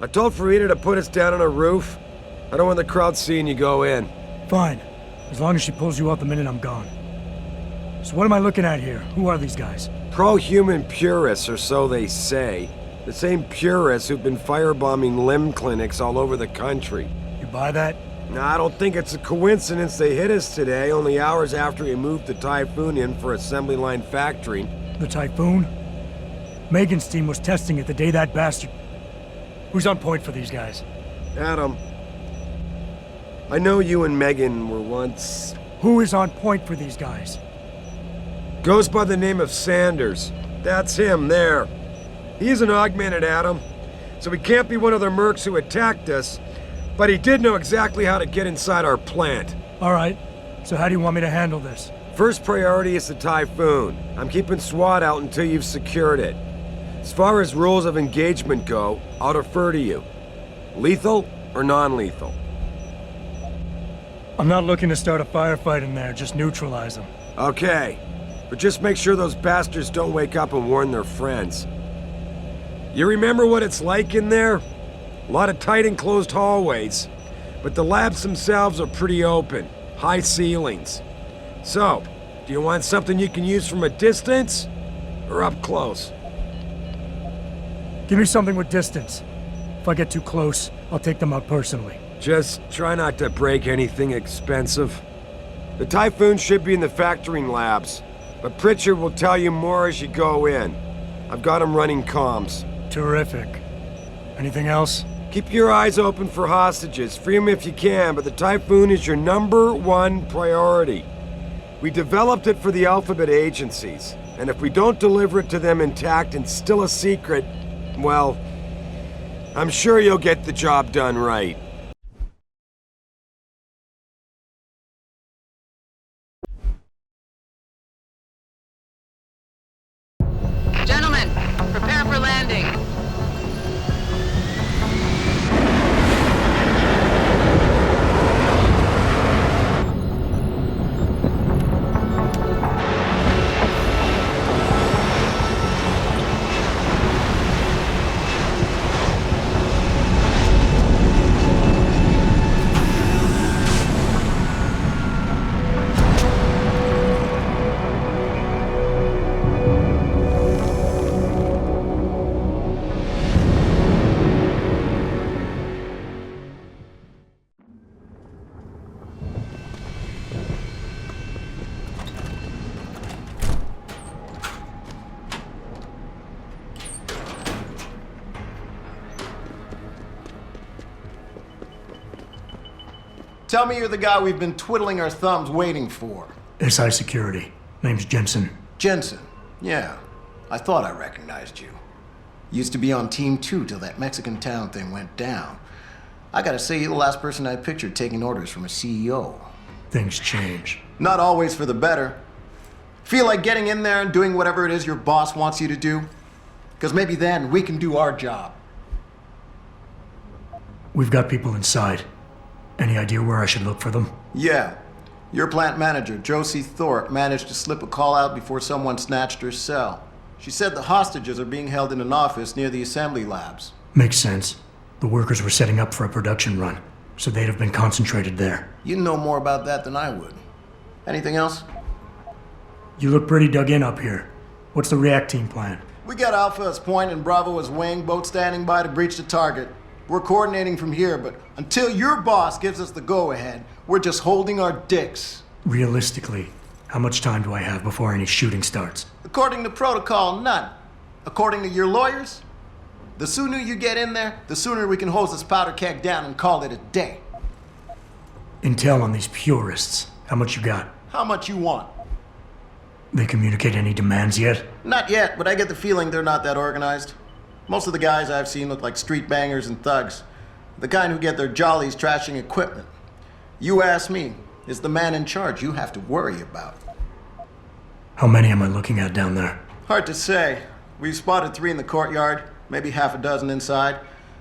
I told Farida to put us down on a roof. I don't want the crowd seeing you go in. Fine. As long as she pulls you out the minute I'm gone. So what am I looking at here? Who are these guys? Pro-human purists, or so they say. The same purists who've been firebombing limb clinics all over the country. You buy that? Now, I don't think it's a coincidence they hit us today, only hours after we moved the Typhoon in for assembly line factory. The Typhoon? Megan's team was testing it the day that bastard... Who's on point for these guys? Adam, I know you and Megan were once... Who is on point for these guys? Goes by the name of Sanders. That's him, there. He's an augmented Adam, so he can't be one of the mercs who attacked us, but he did know exactly how to get inside our plant. All right, so how do you want me to handle this? First priority is the Typhoon. I'm keeping SWAT out until you've secured it. As far as rules of engagement go, I'll defer to you. Lethal or non-lethal? I'm not looking to start a firefight in there, just neutralize them. Okay, but just make sure those bastards don't wake up and warn their friends. You remember what it's like in there? A lot of tight enclosed hallways, but the labs themselves are pretty open, high ceilings. So, do you want something you can use from a distance, or up close? Give me something with distance. If I get too close, I'll take them out personally. Just try not to break anything expensive. The Typhoon should be in the factoring labs, but Pritchard will tell you more as you go in. I've got him running comms. Terrific. Anything else? Keep your eyes open for hostages. Free them if you can, but the Typhoon is your #1 priority. We developed it for the Alphabet agencies, and if we don't deliver it to them intact and still a secret, well, I'm sure you'll get the job done right. Gentlemen, prepare for landing. Tell me you're the guy we've been twiddling our thumbs waiting for. SI Security. Name's Jensen. Jensen. Yeah. I thought I recognized you. Used to be on Team 2 till that Mexican town thing went down. I gotta say, you're the last person I pictured taking orders from a CEO. Things change. Not always for the better. Feel like getting in there and doing whatever it is your boss wants you to do? Because maybe then we can do our job. We've got people inside. Any idea where I should look for them? Yeah. Your plant manager, Josie Thorpe, managed to slip a call out before someone snatched her cell. She said the hostages are being held in an office near the assembly labs. Makes sense. The workers were setting up for a production run, so they'd have been concentrated there. You know more about that than I would. Anything else? You look pretty dug in up here. What's the react team plan? We got Alpha as point and Bravo as wing, both standing by to breach the target. We're coordinating from here, but until your boss gives us the go-ahead, we're just holding our dicks. Realistically, how much time do I have before any shooting starts? According to protocol, none. According to your lawyers, the sooner you get in there, the sooner we can hose this powder keg down and call it a day. Intel on these purists. How much you got? How much you want? They communicate any demands yet? Not yet, but I get the feeling they're not that organized. Most of the guys I've seen look like street bangers and thugs. The kind who get their jollies trashing equipment. You ask me, is the man in charge you have to worry about. How many am I looking at down there? Hard to say. We've spotted 3 in the courtyard, maybe half a dozen inside.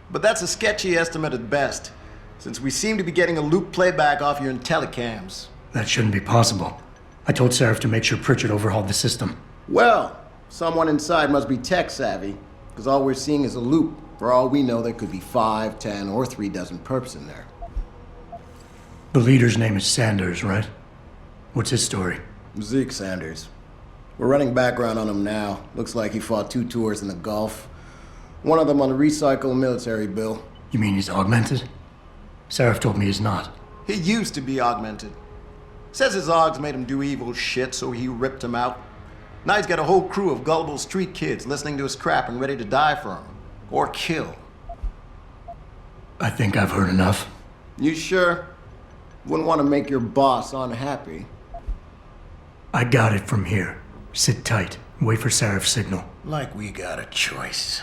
But that's a sketchy estimate at best, since we seem to be getting a loop playback off your telecams. That shouldn't be possible. I told Sarif to make sure Pritchard overhauled the system. Well, someone inside must be tech savvy, because all we're seeing is a loop For all we know, there could be 5, 10, or 3 dozen perps in there. The leader's name is Sanders, right? What's his story? Zeke Sanders. We're running background on him now. Looks like he fought 2 tours in the Gulf. One of them on a recycled military bill. You mean he's augmented? Sarif told me he's not. He used to be augmented. Says his Augs made him do evil shit, so he ripped him out. Now he's got a whole crew of gullible street kids listening to his crap and ready to die for him. Or kill. I think I've heard enough. You sure? Wouldn't want to make your boss unhappy. I got it from here. Sit tight. Wait for Sarif's signal. Like we got a choice.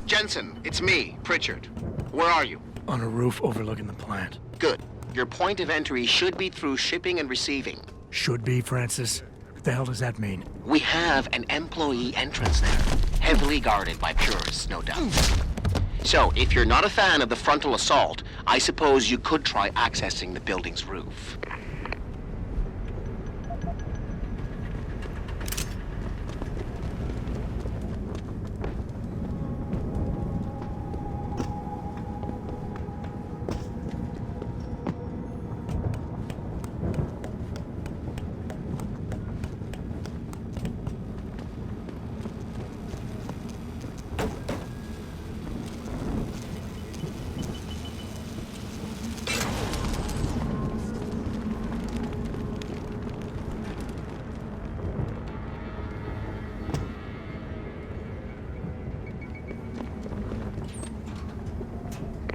Jensen, it's me, Pritchard. Where are you? On a roof overlooking the plant. Good. Your point of entry should be through shipping and receiving. Should be, Francis. What the hell does that mean? We have an employee entrance there, heavily guarded by purists, no doubt. So, if you're not a fan of the frontal assault, I suppose you could try accessing the building's roof.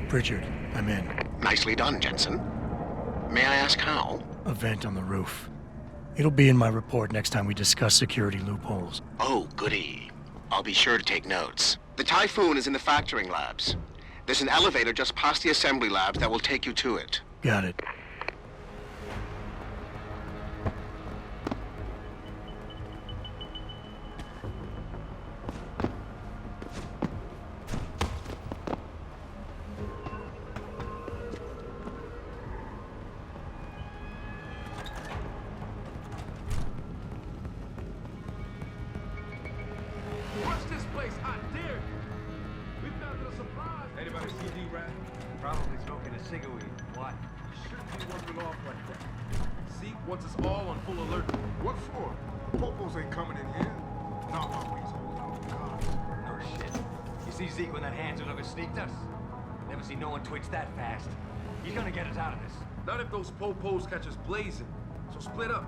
Pritchard, I'm in. Nicely done, Jensen. May I ask how? A vent on the roof. It'll be in my report next time we discuss security loopholes. Oh, goody. I'll be sure to take notes. The Typhoon is in the factoring labs. There's an elevator just past the assembly labs that will take you to it. Got it. Wants us all on full alert. What for? Popos ain't coming in here. Not while we's holding on guards. No shit. You see Zeke when that Hands ever sneaked us? Never seen no one twitch that fast. He's gonna get us out of this. Not if those popos catch us blazing. So split up.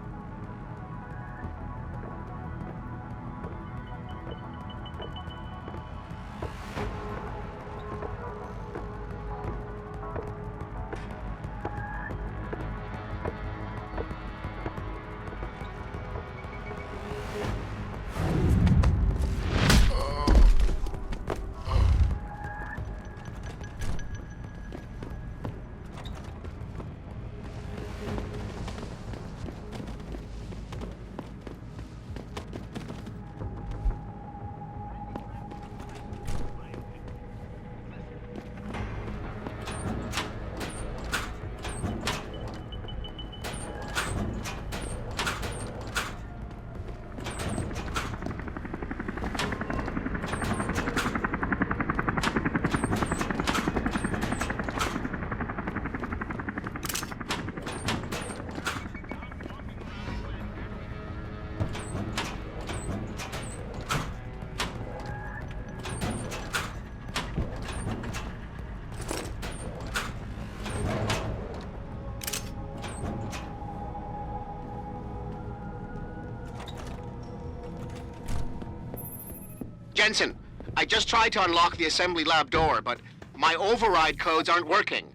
Jensen, I just tried to unlock the assembly lab door, but my override codes aren't working.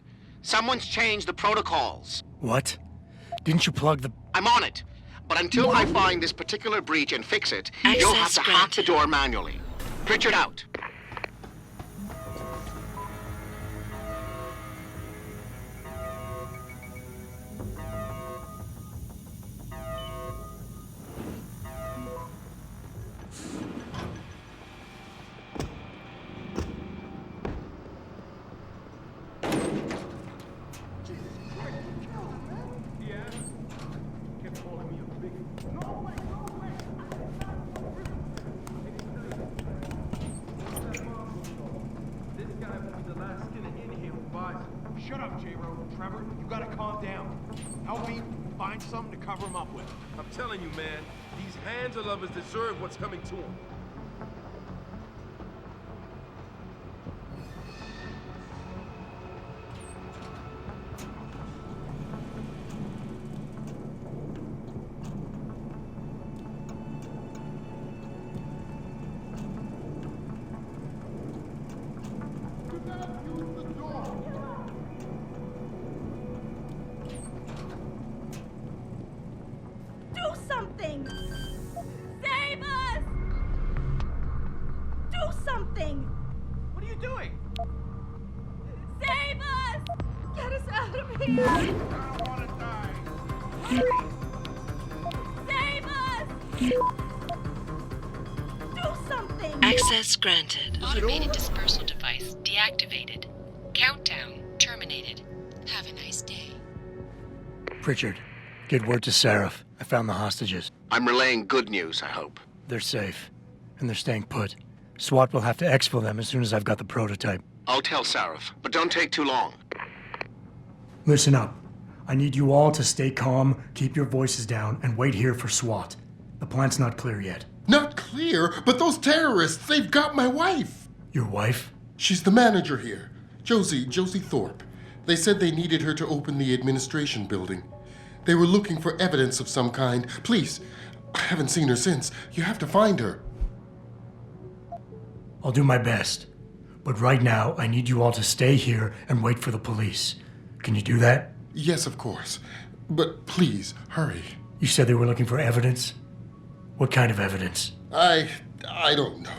Someone's changed the protocols. What? Didn't you plug the... I'm on it. But until I find this particular breach and fix it, you'll have to hack the door manually. Pritchard out. Shut up, J-Ro. Trevor, you gotta calm down. Help me find something to cover him up with. I'm telling you, man, these Hansa lovers deserve what's coming to them. Do something! Save us! Do something! What are you doing? Save us! Get us out of here! I don't wanna die. Save us! Do something! Access granted. Automated dispersal device deactivated. Countdown terminated. Have a nice day. Pritchard, get word to Sarif. I found the hostages. I'm relaying good news, I hope. They're safe, and they're staying put. SWAT will have to exfil them as soon as I've got the prototype. I'll tell Sarif, but don't take too long. Listen up. I need you all to stay calm, keep your voices down, and wait here for SWAT. The plant's not clear yet. Not clear, but those terrorists, they've got my wife. Your wife? She's the manager here, Josie Thorpe. They said they needed her to open the administration building. They were looking for evidence of some kind. Please, I haven't seen her since. You have to find her. I'll do my best. But right now, I need you all to stay here and wait for the police. Can you do that? Yes, of course. But please, hurry. You said they were looking for evidence? What kind of evidence? I don't know.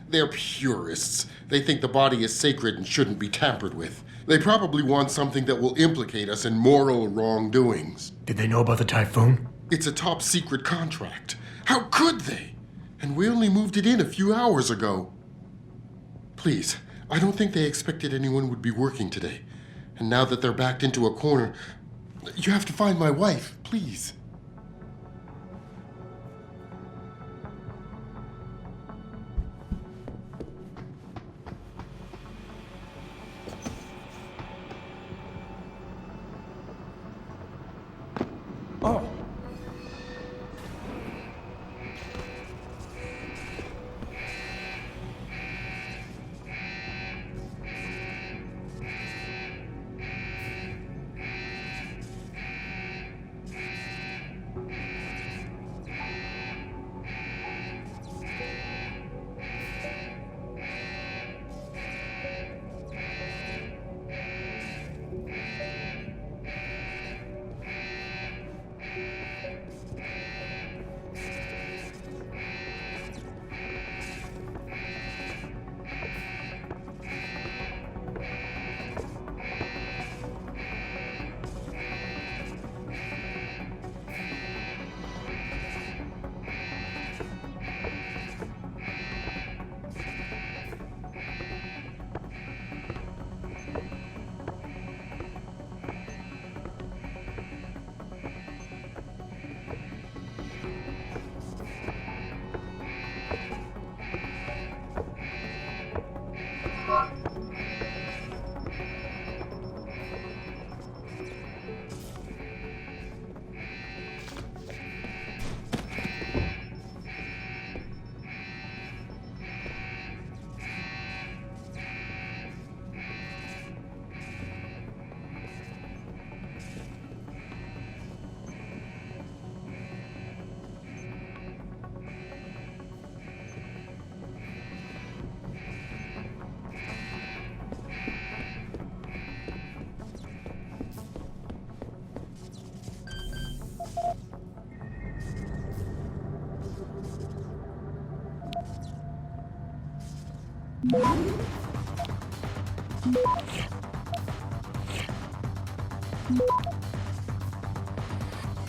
They're purists. They think the body is sacred and shouldn't be tampered with. They probably want something that will implicate us in moral wrongdoings. Did they know about the typhoon? It's a top secret contract. How could they? And we only moved it in a few hours ago. Please, I don't think they expected anyone would be working today. And now that they're backed into a corner, you have to find my wife, please. Oh.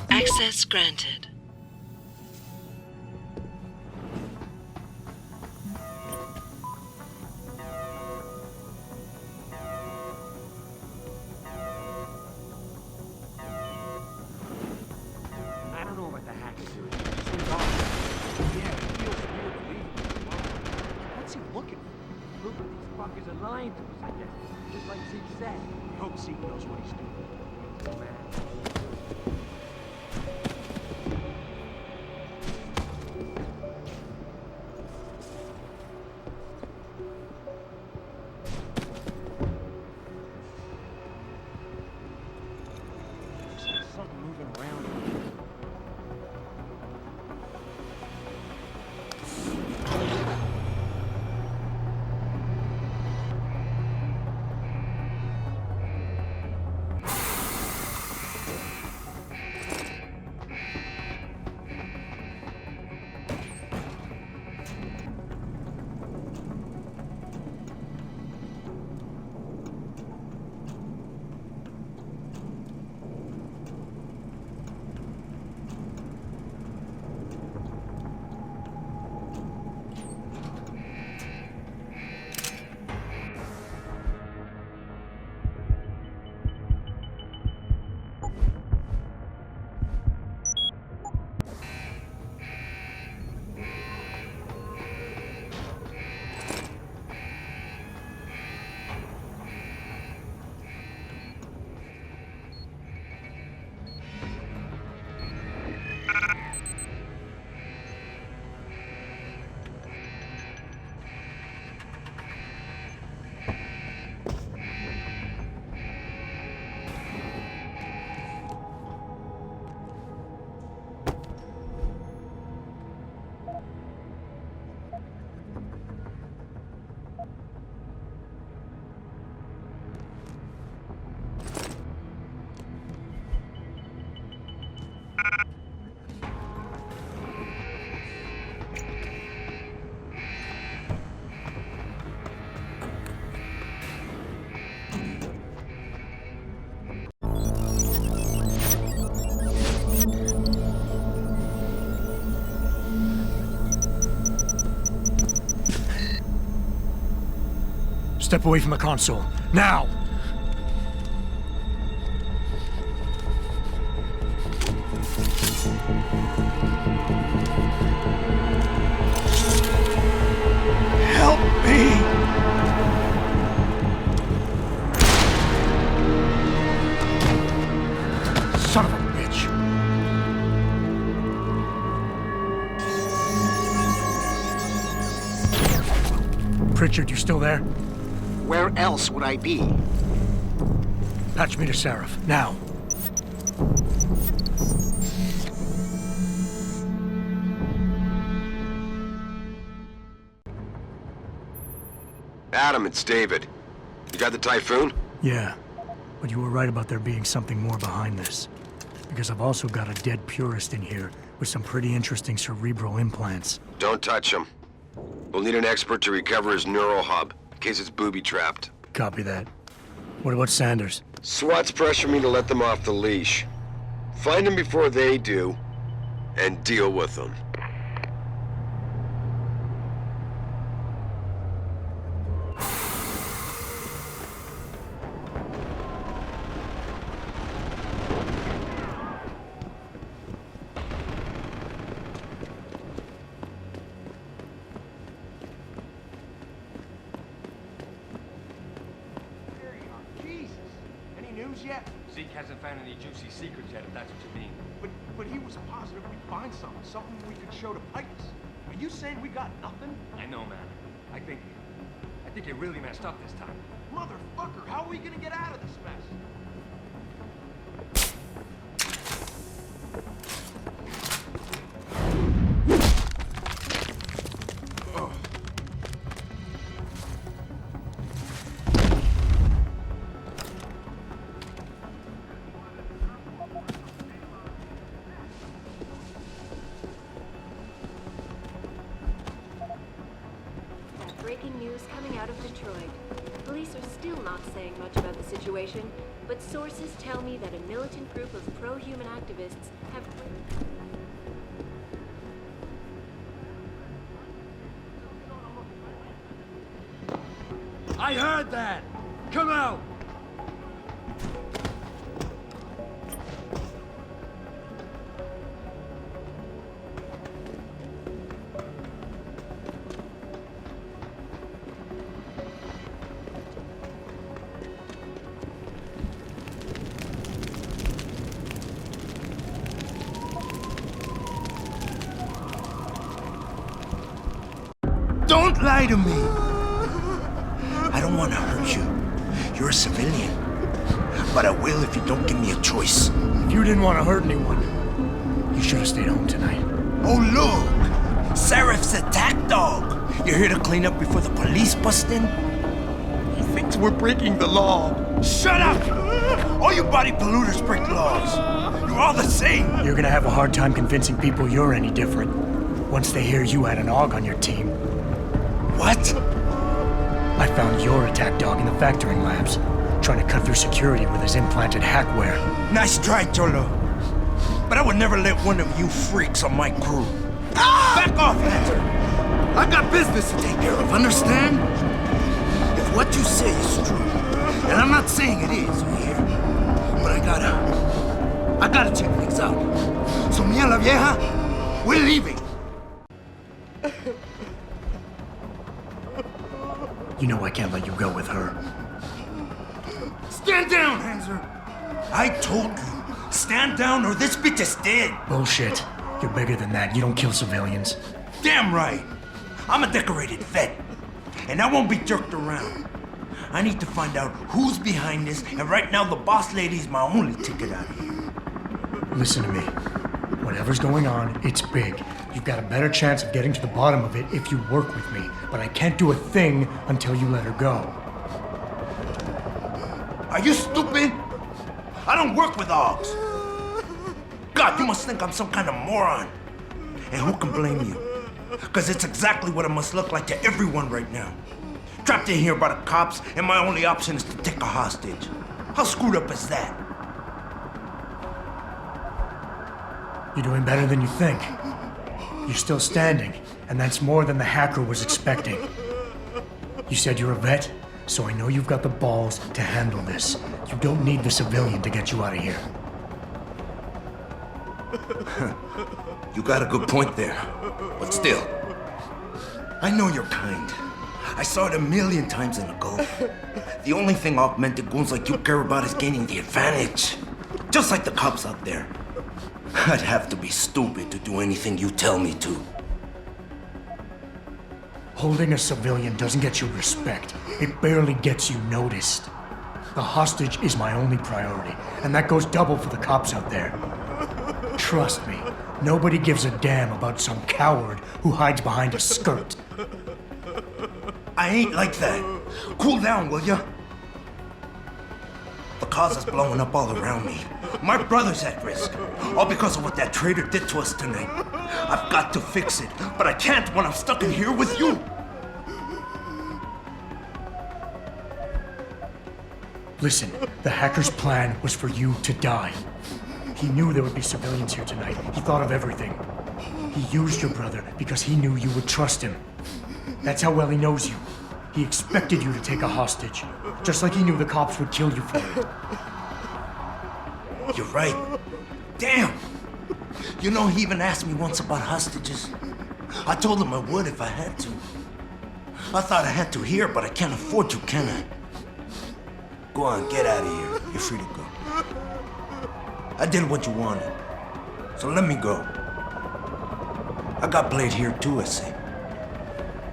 Access granted. I don't know about the hacker dude. Seems odd. Yeah, it feels weird believing. What's he looking for? Look, these fuckers are lying to us, I guess. Just like Zeke said. Yo, hope Zeke knows what he's doing. Man. There's something moving around. Step away from the console. Now! Help me! Son of a bitch! Pritchard, you still there? Where else would I be? Patch me to Sarif, now. Adam, it's David. You got the Typhoon? Yeah, but you were right about there being something more behind this. Because I've also got a dead purist in here with some pretty interesting cerebral implants. Don't touch him. We'll need an expert to recover his neural hub, in case it's booby-trapped. Copy that. What about Sanders? SWAT's pressuring me to let them off the leash. Find them before they do, and deal with them. Yet? Zeke hasn't found any juicy secrets yet, if that's what you mean. But he was positive we'd find something we could show to Pipes. Are you saying we got nothing? I know, man. I think you really messed up this time. Motherfucker, how are we gonna get out of this mess? Breaking news coming out of Detroit. Police are still not saying much about the situation, but sources tell me that a militant group of pro-human activists have... I heard that! Come out! lie to me. I don't want to hurt you. You're a civilian. But I will if you don't give me a choice. If you didn't want to hurt anyone, you should have stayed home tonight. Oh, look! Sarif's attack dog. You're here to clean up before the police bust in? He thinks we're breaking the law. Shut up! All you body polluters break laws. You're all the same. You're gonna have a hard time convincing people you're any different once they hear you had an AUG on your team. What? I found your attack dog in the factoring labs, trying to cut through security with his implanted hackware. Nice try, Cholo. But I would never let one of you freaks on my crew. Ah! Back off, Hunter! I got business to take care of, understand? If what you say is true, and I'm not saying it is here, but I gotta check things out. So, mia la vieja, we're leaving. You know I can't let you go with her. Stand down, Hanser! I told you, stand down or this bitch is dead. Bullshit. You're bigger than that. You don't kill civilians. Damn right. I'm a decorated vet, and I won't be jerked around. I need to find out who's behind this, and right now the boss lady is my only ticket out of here. Listen to me. Whatever's going on, it's big. You've got a better chance of getting to the bottom of it if you work with me, but I can't do a thing until you let her go. Are you stupid? I don't work with AUGs. God, you must think I'm some kind of moron. And who can blame you? Because it's exactly what it must look like to everyone right now. Trapped in here by the cops, and my only option is to take a hostage. How screwed up is that? You're doing better than you think. You're still standing, and that's more than the hacker was expecting. You said you're a vet, so I know you've got the balls to handle this. You don't need the civilian to get you out of here. You got a good point there. But still, I know you're kind. I saw it a million times in the Gulf. The only thing augmented goons like you care about is gaining the advantage. Just like the cops out there. I'd have to be stupid to do anything you tell me to. Holding a civilian doesn't get you respect. It barely gets you noticed. The hostage is my only priority, and that goes double for the cops out there. Trust me, nobody gives a damn about some coward who hides behind a skirt. I ain't like that. Cool down, will ya? The cause is blowing up all around me. My brother's at risk. All because of what that traitor did to us tonight. I've got to fix it, but I can't when I'm stuck in here with you. Listen, the hacker's plan was for you to die. He knew there would be civilians here tonight. He thought of everything. He used your brother because he knew you would trust him. That's how well he knows you. He expected you to take a hostage, just like he knew the cops would kill you for it. You're right. Damn! You know, he even asked me once about hostages. I told him I would if I had to. I thought I had to here, but I can't afford to, can I? Go on, get out of here. You're free to go. I did what you wanted, so let me go. I got played here too, I say.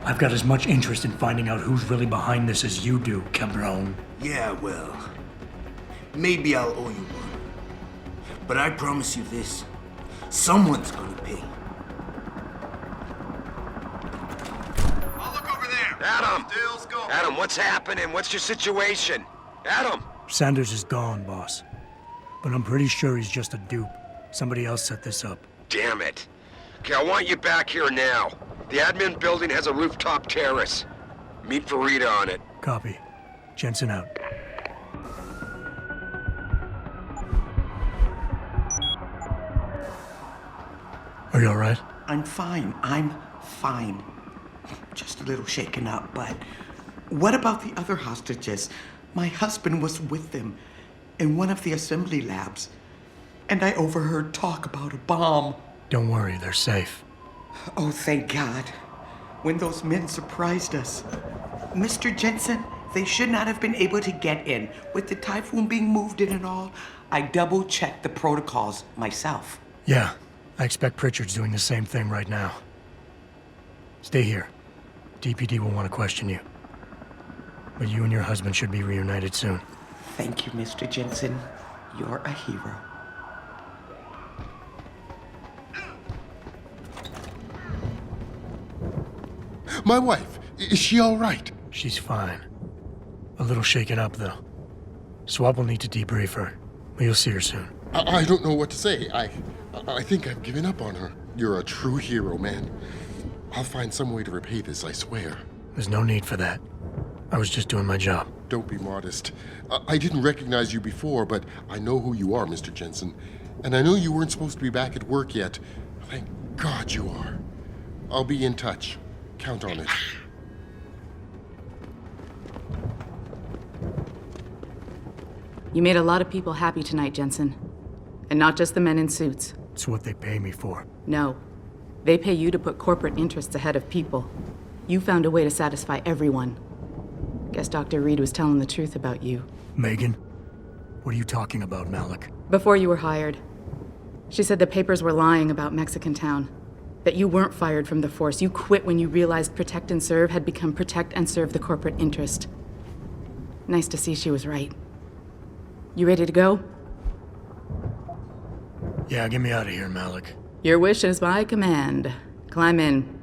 I've got as much interest in finding out who's really behind this as you do, cabron. Yeah, well, maybe I'll owe you one. But I promise you this, someone's gonna pay. I'll look over there. Adam! Adam, what's happening? What's your situation? Adam! Sanders is gone, boss. But I'm pretty sure he's just a dupe. Somebody else set this up. Damn it. Okay, I want you back here now. The admin building has a rooftop terrace. Meet for Rita on it. Copy. Jensen out. Are you all right? I'm fine. Just a little shaken up, but what about the other hostages? My husband was with them in one of the assembly labs, and I overheard talk about a bomb. Don't worry, they're safe. Oh, thank God. When those men surprised us. Mr. Jensen, they should not have been able to get in. With the typhoon being moved in and all, I double-checked the protocols myself. Yeah, I expect Pritchard's doing the same thing right now. Stay here. DPD will want to question you. But you and your husband should be reunited soon. Thank you, Mr. Jensen. You're a hero. My wife, is she all right? She's fine. A little shaken up, though. Swap will need to debrief her, but you'll see her soon. I don't know what to say. I think I've given up on her. You're a true hero, man. I'll find some way to repay this, I swear. There's no need for that. I was just doing my job. Don't be modest. I didn't recognize you before, but I know who you are, Mr. Jensen. And I know you weren't supposed to be back at work yet. Thank God you are. I'll be in touch. Count on it. You made a lot of people happy tonight, Jensen. And not just the men in suits. It's what they pay me for. No. They pay you to put corporate interests ahead of people. You found a way to satisfy everyone. Guess Dr. Reed was telling the truth about you. Megan? What are you talking about, Malik? Before you were hired, she said the papers were lying about Mexican Town. That you weren't fired from the force. You quit when you realized Protect and Serve had become Protect and Serve the corporate interest. Nice to see she was right. You ready to go? Yeah, get me out of here, Malik. Your wish is my command. Climb in.